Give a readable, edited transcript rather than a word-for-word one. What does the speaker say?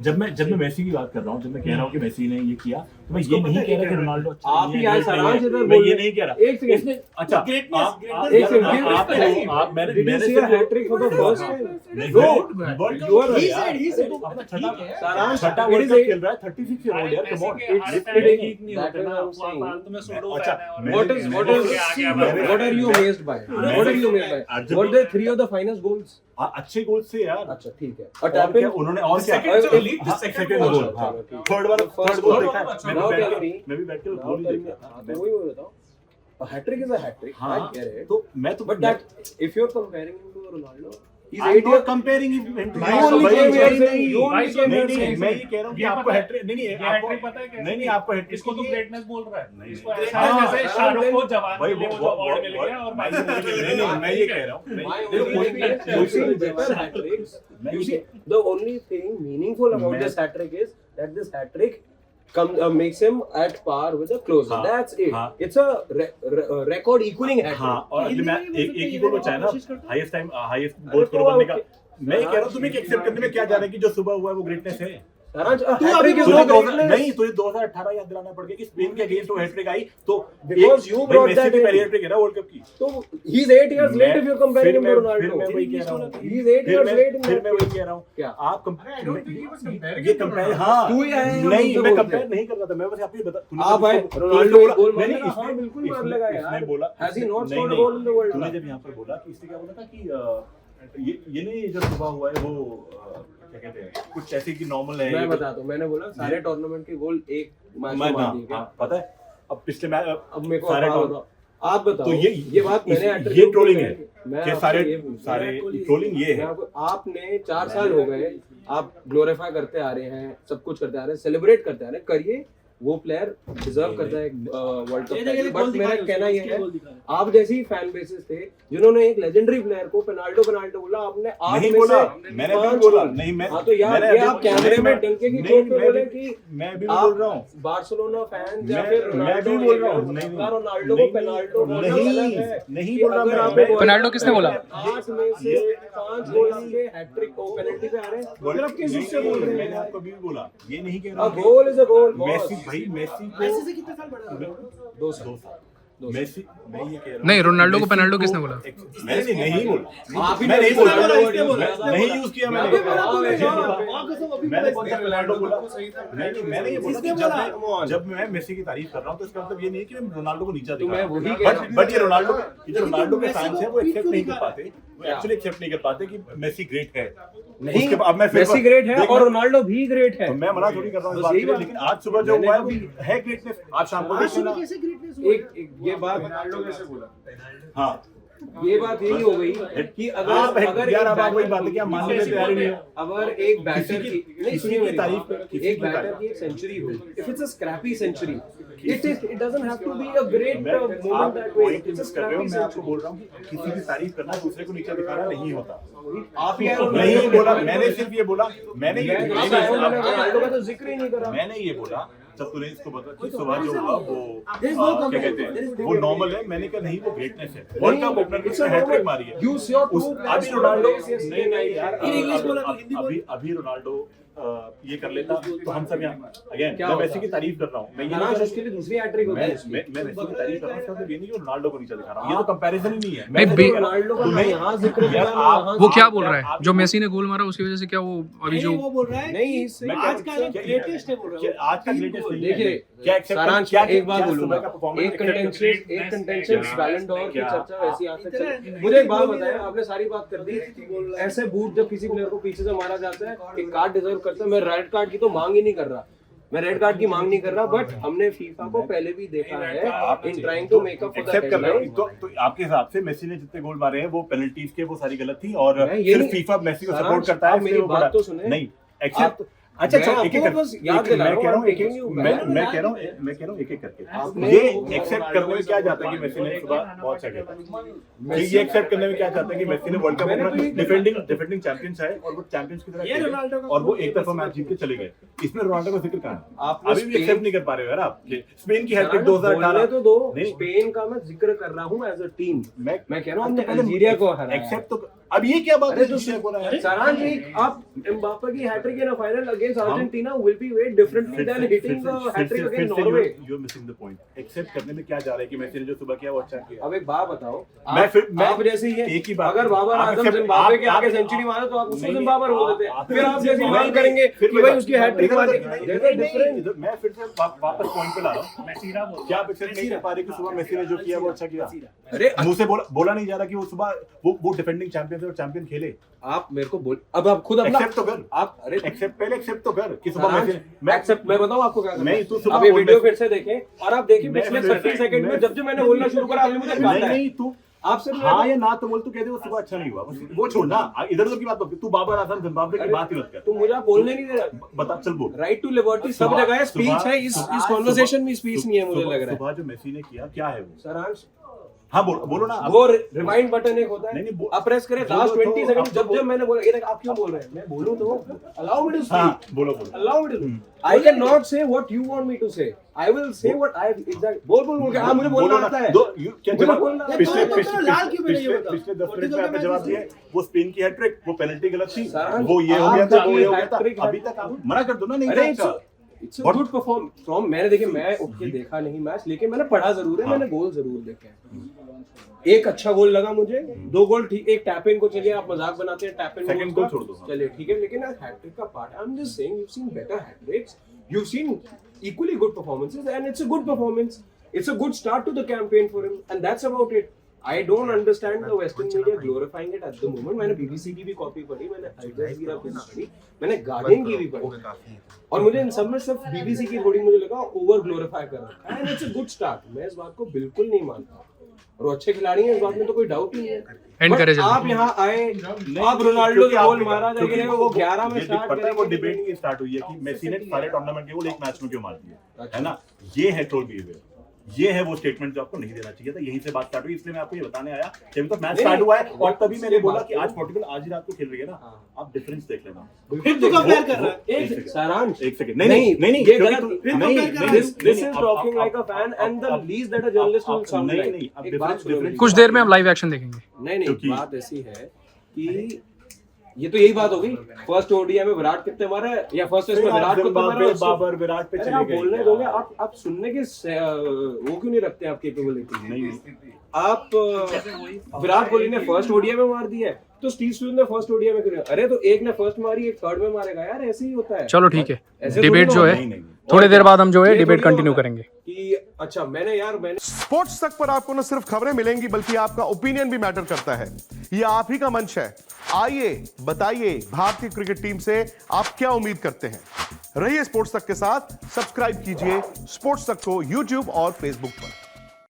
जब मैं मेसी की बात कर रहा हूँ, जब मैं कह रहा हूँ कि मेसी ने ये किया, तो मैं ये नहीं कह रहा कि रोनाल्डो अच्छा आप ही आए सारांश इधर मैं ये नहीं कह रहा। एक सेकंड अच्छा एक सेकंड आप मैंने सिर्फ hat trick for the first time छठा वर्ल्ड कप खेल रहा है, 36 ईयर ओल्ड यार, come on. What are you amazed by? What are you amazed by? Were there 3 of the finest goals? अच्छे गोल से यार। अच्छा ठीक है। और क्या उन्होंने और क्या सेकंड गोल, थर्ड गोल देखा है, मैं भी बैठ के गोल ही देखा था। तो वही बोल रहा हूं, a hat trick is a hat trick. I get it. तो मैं तो but that if you're comparing him to Ronaldo, he's I'm 8 not comparing him to मैं ये कह रहा हूँ कि आपको हैट्रिक नहीं आपको पता है क्या? नहीं आपको हैट्रिक इसको तो ग्रेटनेस बोल रहा है। इसको नहीं। ऐसा है जैसे शाहरुख को जवान भाई के लिए वो जो अवार्ड मिल गया और नहीं मैं ये कह रहा हूँ the only thing meaningful about this hat trick is that this hat trick makes him at par with the closer. That's it. It's a record equaling hat trick. हाँ, और अगले मैं एक ही गोल बचा है ना, हाईएस्ट गोल स्कोर बनने का। मैं ये कह रहा हूँ तुम्हें एक्सेप्ट करने में क्या जा रहा है कि जो सुबह हुआ है वो ग्रेटनेस है। नहीं तो ये 2018 याद दिलाना पड़ेगा कि स्पेन के अगेंस्ट वो हैट्रिक आई, तो because you brought that Messi की पहली हैट्रिक है ना वर्ल्ड कप की। तो he's 8 years late if you're comparing him to Ronaldo. फिर मैं वही कह रहा हूँ, He's 8 years late in फिर that मैं वही case. कह रहा हूँ क्या? आप ये कंपेयर हाँ तू ही आया है, नहीं हम मैं तो कंपेयर नहीं कर रहा था, मैं बस आपको ये बता आप आए रोनाल्डो एक गोल मारेगा, हाँ बिल्कुल मार लेगा यार। इसने बोला Has he not scored a goal in the World तूने Cup? जब यहाँ पर बोला कि इसने क्या बोला था कि ये नहीं जो सुबह हुआ है वो क्या कहते हैं कुछ ऐसे कि नॉर्मल है। मैं बताता हूँ, मैंने बोला सारे टूर्नामेंट के गोल एक मैच में मार दिए क्या? पता है अब पिछले मैच अब मेरे को सारे आप बताओ। तो ये बात मैंने ये ट्रोलिंग है मैं कि सारे ट्रोलिंग ये है। आपने 4 साल हो गए, आप ग्लोरीफाई करते आ रहे हैं, सब कुछ करते आ रहे हैं, सेलिब्रेट करते आ रहे हैं, करिए। वो प्लेयर डिजर्व करता है वर्ल्ड कप। बट मेरा कहना ये है, आप जैसी फैन बेसिस थे जिन्होंने एक लेजेंडरी प्लेयर को पेनाल्टो बोला, आपने आप नहीं में बोला, से मैंने नहीं बोला, नहीं मैं हाँ तो यार ये आप कैमरे में डंके की चोट पे बोले कि मैं भी बोल रहा हूँ बार्सिलोना फैन या फिर मैं भी बोल रहा हूँ रोनाल्डो को पेनाल्टो नहीं बोल रहा मैं। पेनाल्टो किसने बोला? 8 में से 5 गोल के हैट्रिक को पेनल्टी पे आ रहे हैं, फिर आप किस से बोल रहे हैं? मैंने आपको भी बोला ये नहीं कह रहा। Goal is a goal. Messi भाई मेसी को से कितने साल बड़ा? 2 साल। मेसी मैं ये कह रहा हूँ नहीं, रोनाल्डो को पेनाल्टो किसने बोला? मैंने नहीं बोला, आप ही मैं नहीं बोला, बोला, नहीं यूज किया मैंने। मैंने कौन रोनाल्डो बोला नहीं, मैंने ये बोला कि जब मैं मेसी की तारीफ कर रहा हूँ तो इसका मतलब ये नहीं है कि मैं रोनाल्डो को नीचा दिखा रहा हूँ। बट ये रोनाल्डो के फैंस हैं वो एक्सेप्ट नहीं कर पाते, वो एक्चुअली एक्सेप्ट नहीं कर पाते कि मेसी ग्रेट है। नहीं, अब मैं मेसी ग्रेट है और रोनाल्डो भी ग्रेट है। तो मैं मना थोड़ी कर रहा हूँ इस बात के लिए, लेकिन आज सुबह जो हुआ है वो है ग्रेटनेस। आज शाम को देखना एक ये बात हाँ ये बात यही हो गई कि अगर यार अब आप वही बात है कि आप मानने में तैयार नहीं हो। अगर एक बैटर की नहीं सुनिए मेरी तारीफ बात, एक बैटर की एक सेंचुरी हो, if it's a scrappy century, it doesn't have to be a great moment that way. It's a scrappy. मैं आपको बोल रहा हूँ कि किसी की तारीफ करना दूसरे को नीचे दिखाना नहीं होता। आप ही नहीं बोला, मैंने सिर्फ ये बोला, मैंने रोनाल्डो का तो जिक्र ही नहीं करा। मैंने ये बोला जब तूने इसको बता कि सुबह जो हुआ वो क्या कहते हैं वो नॉर्मल है, मैंने कहा नहीं वो ग्रेटनेस है। वर्ल्ड कप ओपनर में हैट्रिक मारी है। अभी रोनाल्डो नहीं यार अभी रोनाल्डो ये कर लेता तो हम सब यहाँ अगेन मैं मेसी की तारीफ कर रहा हूँ। मैं ये उसके लिए दूसरी हैट्रिक होगी। मैं मेसी की तारीफ कर रहा हूँ, इसका मतलब ये नहीं कि रोनाल्डो को नीचे दिखा रहा हूँ, ये तो कंपैरिजन ही नहीं है। नहीं, रोनाल्डो का मैं यहाँ जिक्र किया, वो क्या बोल रहा है? जो मेसी ने गोल मारा उसकी वजह से क्या वो अभी जो वो बोल रहा है नहीं आज का ग्रेटेस्ट है बोल रहा है। आज का ग्रेटेस्ट नहीं है। देखिए सारांश क्या एक बात बोलूंगा, एक कंटेंशियस बैलन डॉर की चर्चा वैसी आ सकती है। मुझे एक बात बताएं, आपने सारी बात कर दी, ऐसे बूट जब किसी प्लेयर को पीछे से मारा जाता है एक कार्ड डिजर्व करता है। मैं रेड कार्ड की तो मांग ही नहीं कर रहा, मैं रेड कार्ड की मांग नहीं कर रहा, बट हमने फीफा को पहले भी देखा है in trying to make up for the headline. तो आपके हिसाब से मेसी ने जितने गोल मारे हैं वो पेनल्टीज के वो सारी गलत थी और सिर्फ फीफा मेसी को सपोर्ट करता है। मेरी बात तो सुने नहीं एक्सेप्ट अच्छा एक एक याद दिला मैं कह रहा हूँ एक एक करके ये एक्सेप्ट करने में क्या जाता है कि मेसी ने सुबह बहुत अच्छा खेला। ये एक्सेप्ट करने में क्या जाता है कि मेसी ने वर्ल्ड कप में डिफेंडिंग चैंपियंस है और वो चैंपियंस की तरह और वो एक तरफा मैच जीत के चले गए। इसमें रोनाल्डो का जिक्र कहाँ है? आपने अभी भी स्पेन- एक्सेप्ट नहीं कर पा रहे हो यार आप कि स्पेन की हैट्रिक बोलने 2018 तो दो, नहीं। स्पेन का मैं जिक्र कर रहा हूँ एज अ टीम। मैं कह रहा हूँ हमने पहले अल्जीरिया को हराया। एक्सेप्ट तो अब ये क्या बात अरे है तो जिससे बोला है? सरान जी, आप एम्बापे की hat trick in a final against Argentina will be weight differently than hitting the hat trick against Norway. You are missing the point. Accept करने में क्या जा रहा है कि मेसी ने जो सुबह किया वो अच्छा किया। अब एक बात बताओ, मैं आप जैसे ही एक ही बात अगर बाबर आप आजम accept- जिम्बाब्वे के आप- आगे आप- सेंचुरी मारे तो आप उसको नहीं, जिम्बाब्वे बोल देते आप- फिर आप जैसे नहीं, बात नहीं, करेंगे फिर कि भाई उसकी हैट्रिक मारी। मैं फिर से वापस पॉइंट पे ला रहा हूँ। मैसीरा बोल क्या आप एक्सेप्ट नहीं कर पा रहे कि सुबह मेसी ने जो किया वो अच्छा किया? अरे मुंह से बोला नहीं जा रहा कि वो सुबह वो डिफेंडिंग चैंपियन थे और चैंपियन खेले। आप मेरे को बोल, अब आप खुद अपना एक्सेप्ट तो कर। आप अरे पहले एक्सेप्ट तो कर कि सुबह मेसी मैं एक्सेप्ट, मैं बताऊं आपको क्या करना नहीं, है? तू सुबह आप ये बोल वीडियो मैं- फिर से देखें और आप देखिए मैं- पिछले मैं- 30 सेकंड में मैं- जब मैंने बोलना शुरू करा आपने मुझे काटा है। नहीं तू आप सिर्फ हाँ या ना तो बोल, तू कहते वो सुबह अच्छा नहीं हुआ, बस वो छोड़ ना। इधर उधर की बात मत, तू बाबर आजम जिम्बाब्वे की बात ही मत कर। तुम मुझे आप बोलने नहीं दे रहा। बता, चल बोल। राइट टू लिबर्टी सब जगह है, स्पीच है, इस कॉन्वर्सेशन में स्पीच नहीं है मुझे लग रहा है। सुबह जो मेसी ने किया क्या है वो? सारांश हाँ बोलो ना। वो रिवाइंड बटन एक होता है, नहीं, नहीं, आप प्रेस करें बोलो लास्ट तो, 20 सेकंड। अब तो जब मैंने बोला ये देख आप क्यों बोल रहे हैं, मैं बोलूं तो अलाउ मी टू हाँ स्पीक, बोलो allow me to, I can not say what you want me to say, I will say what I exact बोल के हाँ मुझे बोलना आता है। क्या मुझे जवाब बोलना आता है। पिछले तो पिछले लाल क्यों मैंने ये पिछले बताओ? पिछले 10 मिनट में Portugal आपने का जवाब मैच दिया है, वो स्पेन की हैट्रिक, वो पेनल्टी गलत थी, सारांश, वो ये हो गया था, वो ये हो गया था। हैट्रिक- अभी तक आप मना कर दो ना, नहीं अरे था अच्छा। It's a good perform from, मैंने देखिए मैं उठ के देखा नहीं मैच, लेकिन मैंने पढ़ा जरूर है, मैंने गोल जरूर देखे हैं। एक अच्छा गोल लगा मुझे, दो गोल ठीक, एक टैप इन को चलिए आप मजाक बनाते हैं टैप इन Second goal छोड़ दो, हाँ। चलिए ठीक है, लेकिन हैट्रिक का part I am just saying you seen better hat-tricks, you seen equally good performances and it's a good performance, it's a good start to the campaign for him and that's about it. I don't understand the Western media glorifying it at the moment. मैंने BBC की भी copy पढ़ी, मैंने Al Jazeera की भी पढ़ी, मैंने guardian की भी पढ़ी और मुझे इन सब में सिर्फ BBC की थोड़ी मुझे लगा ओवर ग्लोरीफाई कर रहा है and it's a good start. मैं इस बात को बिल्कुल नहीं मानता और वो अच्छे खिलाड़ी हैं, इस बात में तो कोई डाउट नहीं है। End करे But जल्दी। आप यहाँ आए, आप रोनाल्डो का गोल मारा था कि वो 11 में स्टार्ट पता है वो करेंगे। डिबेट ये स्टार्ट हुई है कि मेसी ने सारे टूर्नामेंट के गोल एक मैच में क्यों मार दिए, है ना? ये है ट्रोल बिहेवियर, ये है वो स्टेटमेंट जो आपको नहीं देना चाहिए था। यहीं से बात स्टार्ट हुई, इसलिए मैं आपको ये बताने आया कि अभी तो मैच स्टार्ट हुआ है और तभी मैंने बोला कि आज पोर्टुगल आज ही रात को खेल रही है ना, आप डिफरेंस देख लेना। फिर तू कंपेयर कर रहा है। एक सारांश, एक सेकंड, नहीं ये क्योंकि गलत, तू- नहीं, this is talking like a fan and the least that a journalist will sound नहीं, like। नहीं, अब एक बात सुनो मेरी। कुछ देर में हम लाइव एक्शन देखेंगे। नहीं क्योंकि- बात ऐसी है कि ये तो यही बात हो गई, फर्स्ट ओडीआई में विराट कितने मारे या फर्स्ट टेस्ट में विराट को मारा, बाबर विराट पे अरे चले आप गए। बोलने दोगे, आप सुनने के वो क्यों नहीं रखते आप कैपेबिलिटी? नहीं आप विराट कोहली ने फर्स्ट ओडीआई में मार दिया है तो स्टीव स्मिथ ने फर्स्ट ओडीआई में क्यों नहीं? अरे तो एक ने फर्स्ट मारी एक थर्ड में मारेगा यार, ऐसे ही होता है। चलो ठीक है, ऐसे डिबेट थोड़ी जो ना है नहीं, नहीं। थोड़ी देर बाद हम जो है ये डिबेट थोड़ी कंटिन्यू होता है करेंगे। कि अच्छा मैंने स्पोर्ट्स तक पर आपको न सिर्फ खबरें मिलेंगी बल्कि आपका ओपिनियन भी मैटर करता है। ये आप ही का मंच है, आइए बताइए भारतीय क्रिकेट टीम से आप क्या उम्मीद करते हैं। रहिए स्पोर्ट्स तक के साथ, सब्सक्राइब कीजिए स्पोर्ट्स तक को यूट्यूब और फेसबुक पर।